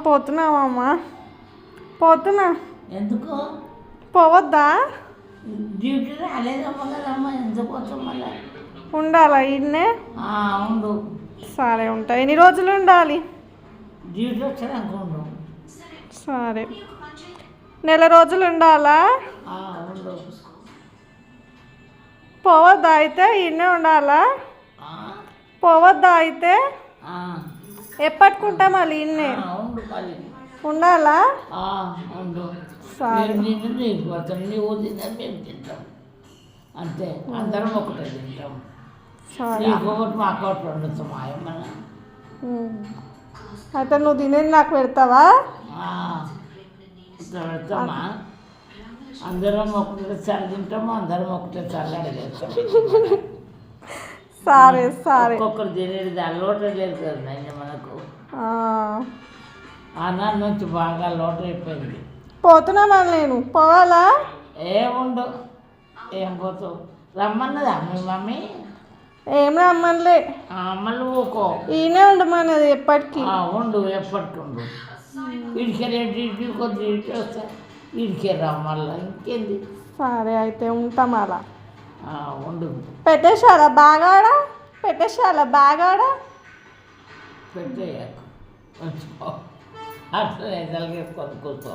పోతున్నావమ్మా? పోతున్నా. ఎందుకు పోవద్దా? డ్యూటీ రాలేదమ్మా కదమ్మా, ఎందుకు పోతాం మళ్ళీ? ఉండాలా ఇన్నే? ఉండు. సరే ఉంటా. ఎన్ని రోజులు ఉండాలి? డ్యూటీ వచ్చాక ఉండు. సరే, నెల రోజులు ఉండాలా? ఉండు. పోవద్దా అయితే? ఇన్నే ఉండాలా? పోవద్దా అయితే? ఎప్పటికుంటా మళ్ళీ ఇన్నే ఉండాలా? ఉండు. సరే. నీకు నువ్వు తిందని మేము తింటాం అంతే, అందరం ఒకటే తింటాం. నీకు ఒకటి మాకు ఒకటి వండుతాం ఆయమ్మన. అయితే నువ్వు తినేది నాకు పెడతావా? ఇట్లా పెడతామా? అందరం ఒకటే సారి తింటాము, అందరం ఒకటే సారి అడిగేస్తాం. సరే సరే. ఒక్కొక్కరు తినేది అలవాటు లేదు కదా నాయన మనకు. అన్నాన్ని నుంచి బాగా అలవాటు అయిపోయింది. పోతున్నా మళ్ళీ నేను. పోవాలా? ఏముండు, ఏం పోతావు? రమ్మన్నదా మీ మమ్మీ? ఏం రమ్మనిలే. మళ్ళీ ఊకో. ఈయనే ఉండమన్నది ఎప్పటికీ. ఉండు, ఎప్పటికి ఉండు. వీడికి రేటు కొద్ది ఇంటి వస్తా, వీడికే రా మళ్ళీ, ఇంకేంది. సరే అయితే ఉంటాం అలా. ఉండు. పెట్టేశారా బాగాడా? పెట్టేశారా బాగాడా? పెట్టేయకు, అట్లనే తలకేసుకొని కూర్చో.